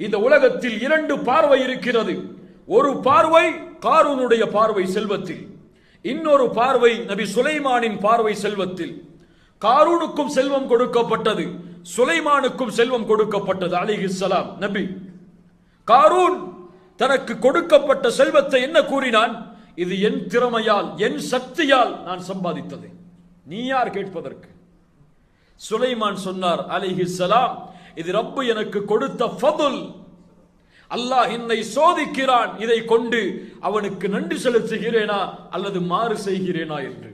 இந்த உலகத்தில் இரண்டு பார்வை இருக்கிறது. ஒரு பார்வை காரூனுடைய பார்வை செல்வத்தில், இன்னொரு பார்வை நபி சுலைமானின் பார்வை செல்வத்தில். காரூனுக்கும் செல்வம் கொடுக்கப்பட்டது, சுலைமானுக்கும் செல்வம் கொடுக்கப்பட்டது அலைஹிஸ்ஸலாம். நபி காரூன் தனக்கு கொடுக்கப்பட்ட செல்வத்தை என்ன கூறினான்? இது என் திறமையால், என் சக்தியால் நான் சம்பாதித்தது, நீ யார் கேட்பதற்கு? சுலைமான் சொன்னார் அலைஹிஸ்ஸலாம், இது ரப்பு எனக்கு கொடுத்த ஃபதுல், அல்லாஹ் என்னை சோதிக்கிறான், இதை கொண்டு அவனுக்கு நன்றி செலுத்துகிறேனா அல்லது மாறு செய்கிறேனா என்று.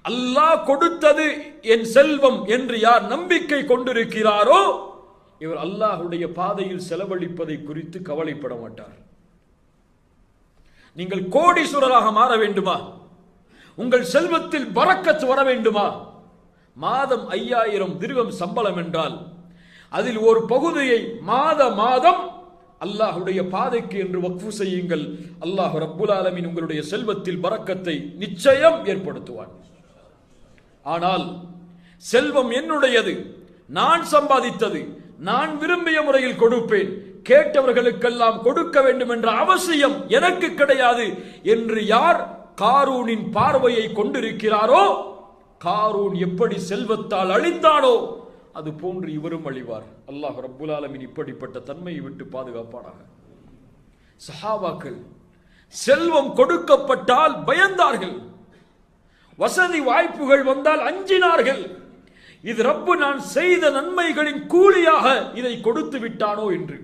அல்லாஹ் கொடுத்தது என் செல்வம் என்று யார் நம்பிக்கை கொண்டிருக்கிறாரோ இவர் அல்லாஹ்வுடைய பாதையில் செலவழிப்பதை குறித்து கவலைப்பட மாட்டார். நீங்கள் கோடீஸ்வரராக மாற வேண்டுமா? உங்கள் செல்வத்தில் பரக்கத் வர வேண்டுமா? மாதம் 5000 திர்ஹம் சம்பளம் என்றால் அதில் ஒரு பகுதியை மாதம் அல்லாஹ்வுடைய பாதைக்கு என்று வக்ஃபு செய்யுங்கள். அல்லாஹ் ரப்புல் ஆலமீன் உங்களுடைய செல்வத்தில் பரக்கத்தை நிச்சயம் ஏற்படுத்துவான். ஆனால் செல்வம் என்னுடையது, நான் சம்பாதித்தது, நான் விரும்பிய முறையில் கொடுப்பேன், கேட்டவர்களுக்கெல்லாம் கொடுக்க வேண்டும் என்ற அவசியம் எனக்கு கிடையாது என்று யார் காரூனின் பார்வையை கொண்டிருக்கிறாரோ, காரூன் எப்படி செல்வத்தால் அழிந்தானோ அது போன்று இவரும் அழிவார். அல்லாஹ் ரப்புல் ஆலமீன் இப்படிப்பட்ட தன்மையை விட்டு பாதுகாப்பானாக. சஹாபாக்கள் செல்வம் கொடுக்கப்பட்டால் பயந்தார்கள், வசதி வாய்ப்புகள் வந்தால் அஞ்சினார்கள். இது ரப்பு நான் செய்த நன்மைகளின் கூலியாக இதை கொடுத்து விட்டானோ என்று.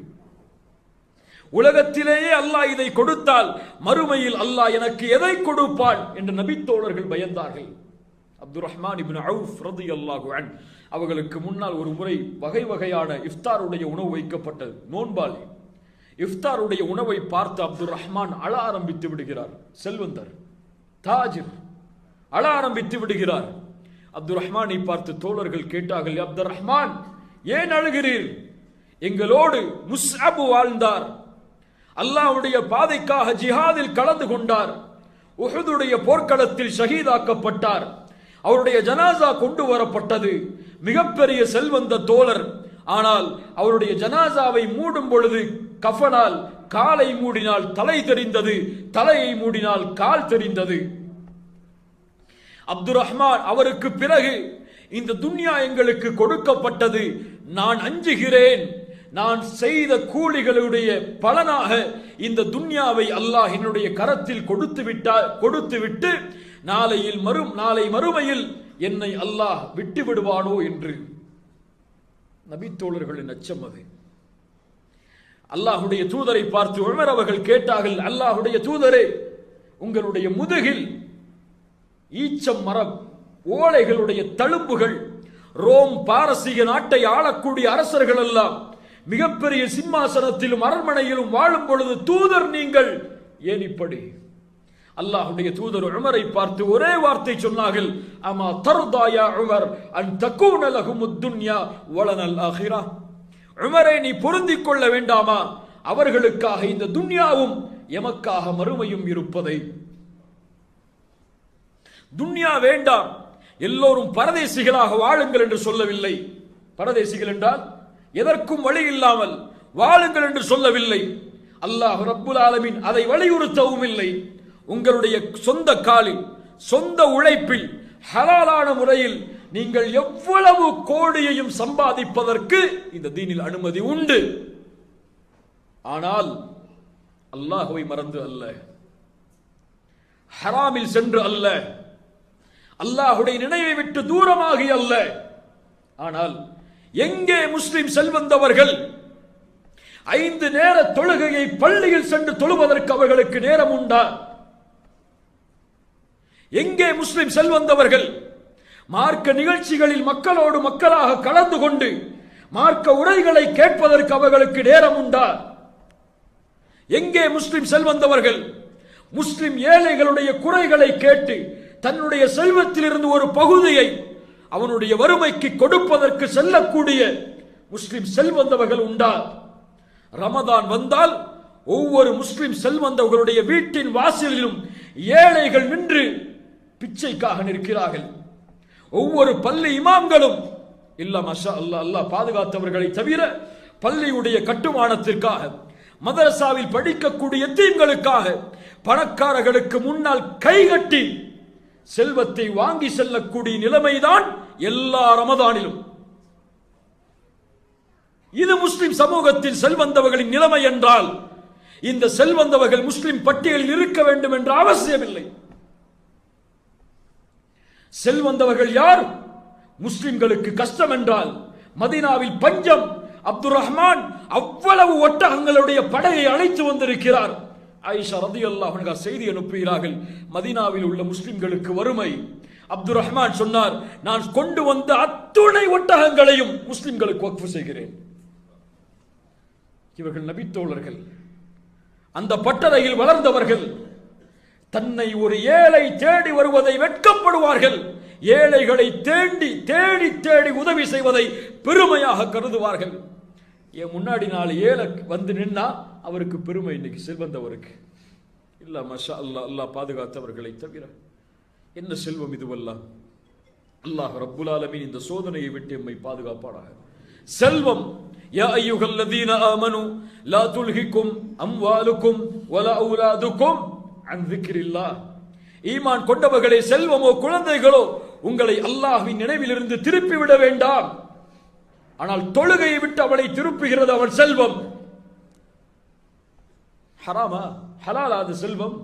உலகத்திலேயே அல்லாஹ் இதை கொடுத்தால் மறுமையில் அல்லாஹ் எனக்கு எதை கொடுப்பான் என்று நபித்தோழர்கள் பயந்தார்கள். அப்துர் ரஹ்மான் இப்னு அவுஃப் ரலியல்லாஹு அன்ஹு அவர்களுக்கு முன்னால் ஒரு முறை வகை வகையான இஃப்தாருடைய உணவு வைக்கப்பட்டது. நோன்பாளி இஃப்தாருடைய உணவை பார்த்து அப்துர் ரஹ்மான் அழ ஆரம்பித்து விடுகிறார். செல்வந்தர், தாஜிர், அழ ஆரம்பித்து விடுகிறார். அப்துர் ரஹ்மானை பார்த்து தோழர்கள் கேட்டார்கள், அப்துர் ரஹ்மான் ஏன் அழுகிறீர்? எங்களோடு முஸ்அப் வாழ்ந்தார், அல்லாஹ்வுடைய பாதைக்காக ஜிஹாதில் கலந்து கொண்டார், உஹுதுடைய போர்க்களத்தில் ஷஹீதாக்கப்பட்டார், அவருடைய ஜனாசா கொண்டு வரப்பட்டது, மிகப்பெரிய செல்வந்த தோழர். ஆனால் அவருடைய ஜனாசாவை மூடும் பொழுது கஃபனால் காலை மூடினால் தலை தெரிந்தது, தலையை மூடினால் கால் தெரிந்தது. அப்துர் ரஹ்மான் அவருக்கு பிறகு இந்த துன்யா எங்களுக்கு கொடுக்கப்பட்டது, நான் அஞ்சுகிறேன், நான் செய்த கூலிகளுடைய பலனாக இந்த துன்யாவை அல்லாஹ் என்னுடைய கரத்தில் கொடுத்துவிட்டு நாளை மறுமையில் என்னை அல்லாஹ் விட்டு விடுவானோ என்று. நபித்தோழர்களின் அச்சம் அது. அல்லாஹ்வுடைய தூதரை பார்த்து உமர் அவர்கள் கேட்டார்கள், அல்லாஹ்வுடைய தூதரே, உங்களுடைய முதுகில் ஈச்சம் மரம் ஓலைகளுடைய தழும்புகள், ரோம் பாரசீக நாட்டை ஆளக்கூடிய அரசர்கள் எல்லாம் மிகப்பெரிய சிம்மாசனத்திலும் அரண்மனையிலும் வாழும் பொழுது தூதர் நீங்கள், ஏன் இப்படி? அல்லாஹ்வுடைய தூதர் உமரை பார்த்து ஒரே வார்த்தை சொன்னார்கள், அமா தர்தா யா உமர் அன் தகூன லஹுமுத் துன்யா வலனல் ஆகிரா. உமரே, நீ பொருந்திக் கொள்ள வேண்டாமா அவர்களுக்காக இந்த துன்யாவும் எமக்காக மறுமையும் இருப்பதை? துன்யா வேண்டாம், எல்லோரும் பரதேசிகளாக வாழுங்கள் என்று சொல்லவில்லை. பரதேசிகள் என்றால் எதற்கும் வழி இல்லாமல் வாழுங்கள் என்று சொல்லவில்லை. அல்லாஹ் ரப்புல் ஆலமீன் அதை வலியுறுத்தவும் இல்லை. உங்களுடைய சொந்த காலில், சொந்த உழைப்பில், ஹலாலான முறையில் நீங்கள் எவ்வளவு கோடியையும் சம்பாதிப்பதற்கு இந்த தீனில் அனுமதி உண்டு. ஆனால் அல்லாஹ்வை மறந்து அல்ல, ஹராமில் சென்று அல்ல, அல்லாஹ்வுடைய நினைவை விட்டு தூரமாகி அல்ல. ஆனால் எங்கே முஸ்லிம் செல்வந்தவர்கள் 5 நேர தொழுகையை பள்ளியில் சென்று தொழுவதற்கு அவர்களுக்கு நேரம் உண்டா? எங்கே முஸ்லிம் செல்வந்தவர்கள் மார்க்க நிகழ்ச்சிகளில் மக்களோடு மக்களாக கலந்து கொண்டு மார்க்க உரைகளை கேட்பதற்கு அவர்களுக்கு நேரம் உண்டா? எங்கே முஸ்லிம் செல்வந்தவர்கள் முஸ்லிம் ஏழைகளுடைய குறைகளை கேட்டு தன்னுடைய செல்வத்திலிருந்து ஒரு பகுதியை அவனுடைய வறுமைக்கு கொடுப்பதற்கு செல்லக்கூடிய முஸ்லிம் செல்வந்தவர்கள் உண்டா? ரமதான் வந்தால் ஒவ்வொரு முஸ்லிம் செல்வந்தவர்களுடைய வீட்டின் வாசலிலும் ஏழைகள் நின்று பிச்சைக்காக நிற்கிறார்கள். ஒவ்வொரு பள்ளி இமாம்களும் இல்ல மாஷா அல்லாஹ், அல்லாஹ் பாதுகாத்தவர்களை தவிர பள்ளியுடைய கட்டுமானத்திற்காக, மதரசாவில் படிக்கக்கூடிய எத்தீம்களுக்காக பணக்காரர்களுக்கு முன்னால் கைகட்டி செல்வத்தை வாங்கி செல்லக்கூடிய நிலைமைதான் எல்லா ரமதானிலும். இது முஸ்லிம் சமூகத்தில் செல்வந்தவர்களின் நிலைமை என்றால் இந்த செல்வந்தவர்கள் முஸ்லிம் பட்டியலில் இருக்க வேண்டும் என்ற அவசியமில்லை. செல்வந்தவர்கள் யார்? முஸ்லிம்களுக்கு கஷ்டம் என்றால் மதீனாவில் பஞ்சம், அப்துல் ரஹ்மான் அவ்வளவு ஒட்டகங்களுடைய படையை அழைத்து வந்திருக்கிறார். ஆயிஷா ரலியல்லாஹு அன்ஹா செய்தி அனுப்புகிறார்கள், மதீனாவில் உள்ள முஸ்லிம்களுக்கு வறுமை. அப்துல் ரஹ்மான் சொன்னார், நான் கொண்டு வந்த அத்துணை ஒட்டகங்களையும் முஸ்லிம்களுக்கு வக்ஃப் செய்கிறேன். இவர்கள் நபித்தோழர்கள், அந்த பட்டறையில் வளர்ந்தவர்கள். தன்னை ஒரு ஏழை தேடி வருவதை வெட்கப்படுவார்கள். ஏழைகளை தேடி தேடி தேடி உதவி செய்வதை பெருமையாக கருதுவார்கள். என் முன்னாடி 4 ஏழை வந்து நின்னா அவருக்கு பெருமை. இன்னைக்கு செல்வந்தவருக்கு இல்ல, மஷா அல்லாஹ், அல்லாஹ் பாதுகாத்தவர்களை தவிர என்ன செல்வம் இதுவெல்லாம். அல்லாஹ் ரப்புல் ஆலமீன் இந்த சோதனையை விட்டு எம்மை பாதுகாப்பானாக. செல்வம், யா அய்யுஹல்லதீன ஆமனு லா துல்ஹிக்கும் அம்வாலுக்கும் வலா அவுலாதுக்கும் அன் ذிக்ரில்லாஹ். ஈமான் கொண்டவர்களே, செல்வமோ குழந்தைகளோ உங்களை அல்லாஹ்வின் நினைவிலிருந்து திருப்பி விட வேண்டாம். ஆனால் தொழுகையை விட்டு அவனை திருப்புகிறது அவன் செல்வம். ஹராமா ஹலாலா அது செல்வம்?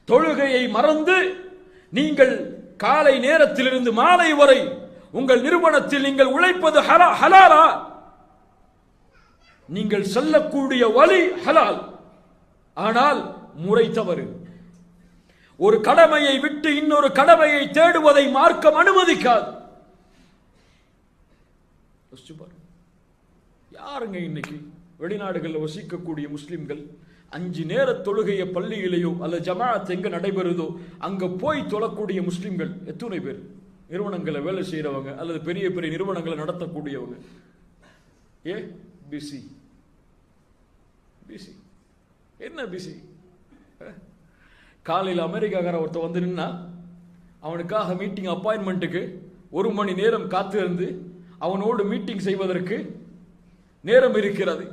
தொழுகையை மறந்து நீங்கள் காலை நேரத்திலிருந்து மாலை வரை உங்கள் நிறுவனத்தில் நீங்கள் உழைப்பது ஹலாலா? நீங்கள் செல்லக்கூடிய வழி ஹலால், ஆனால் முறை தவறு. ஒரு கடமையை விட்டு இன்னொரு கடமையை தேடுவதை மார்க்கம் அனுமதிக்காது. யாருங்க இன்னைக்கு வெளிநாடுகளில் வசிக்கக்கூடிய முஸ்லிம்கள் 5 நேர தொழுகைய பள்ளியிலேயோ அல்லது ஜமாஅத் எங்க நடைபெறுதோ அங்க போய் தொழக்கூடிய முஸ்லிம்கள் எத்தனை பேர்? நிறுவனங்களை வேலை செய்யறவங்க அல்லது பெரிய பெரிய நிறுவனங்களை நடத்தக்கூடியவங்க. பிசி பிசி என்ன பிசி? காலையில் அமெரிக்காக்கார ஒருத்தர் வந்து நின்னா அவனுக்காக மீட்டிங் அப்பாயின்மெண்ட்டுக்கு 1 மணி நேரம் காத்து இருந்து அவனோடு மீட்டிங் செய்வதற்கு நேரம் இருக்கிறது.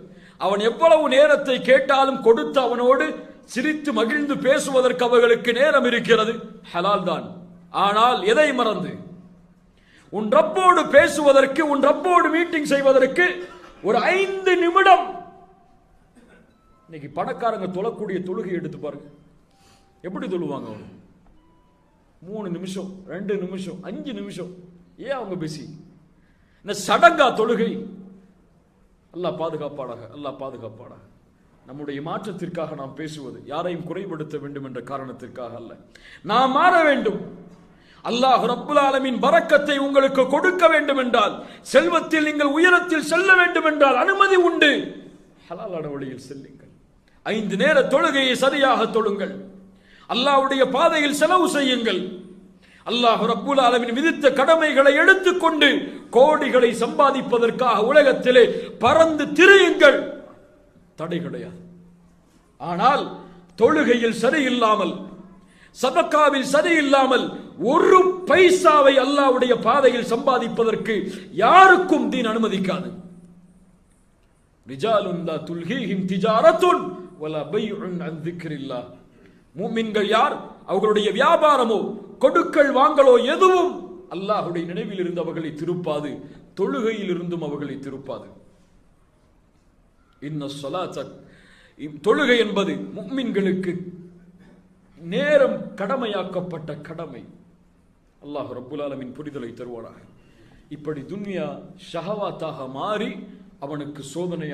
அவன் எவ்வளவு நேரத்தை கேட்டாலும் கொடுத்து அவனோடு சிரித்து மகிழ்ந்து பேசுவதற்கு அவர்களுக்கு நேரம் இருக்கிறது. ஹலால் தான். ஆனால் எதை மறந்து? உன் ரப்போடு பேசுவதற்கு, உன் ரப்போடு மீட்டிங் செய்வதற்கு ஒரு 5 நிமிடம். இன்னைக்கு பணக்காரங்க தொழக்கூடிய தொழுகை எடுத்து பாருங்க, எப்படி தொழுவாங்க? அவங்க 3 நிமிஷம், 2 நிமிஷம், 5 நிமிஷம். ஏன் அவங்க பிஸி? இந்த சடங்கா தொழுகை? அல்லாஹ் பாதுகாப்பாடாக, அல்லாஹ் பாதுகாப்பாடாக. நம்முடைய மாற்றத்திற்காக நாம் பேசுவது யாரையும் குறைபடுத்த வேண்டும் என்ற காரணத்திற்காக அல்ல. நாம் மாற வேண்டும். அல்லாஹ் ரப்புல் ஆலமீன் பரக்கத்தை உங்களுக்கு கொடுக்க வேண்டும் என்றால், செல்வத்தில் நீங்கள் உயரத்தில் செல்ல வேண்டும் என்றால் அனுமதி உண்டு. ஹலாலான வழியில் செல்லுங்கள். 5 நேர தொழுகையை சரியாக தொழுங்கள். அல்லாஹ்வுடைய பாதையில் செலவு செய்யுங்கள். அல்லாஹ் ரப்புல் ஆலமீன் விதித்த கடமைகளை எடுத்துக்கொண்டு கோடிகளை சம்பாதிப்பதற்காக உலகத்திலே பறந்து திரியுங்கள். தடை கிடையாது. ஆனால் தொழுகையில் சரியில்லாமல், சதகாவில் சரியில்லாமல் 1 பைசாவை அல்லாஹ்வுடைய பாதையில் சம்பாதிப்பதற்கு யாருக்கும் தீன் அனுமதிக்காது. ரிஜாலுன் லா துல்ஹீஹிம் திஜாரத்துன் வலா பைஉன் அன் ذிக்ரில்லாஹ். முஃமின்கள் யார்? அவர்களுடைய வியாபாரமோ கொடுக்கல் வாங்கலோ எதுவும் அல்லாஹ்வுடைய நினைவில் இருந்து அவர்களை திருப்பாது, தொழுகையில் இருந்தும் அவர்களை திருப்பாது. இன்ன ஸலாத்த, தொழுகை என்பது முஃமின்களுக்கு நேரம் கடமையாக்கப்பட்ட கடமை. அல்லாஹ் ரப்புல் ஆலமீன் புரிதலை தருவானாக. இப்படி துன்யா ஷஹவாத்தாக மாறி அவனுக்கு சோதனை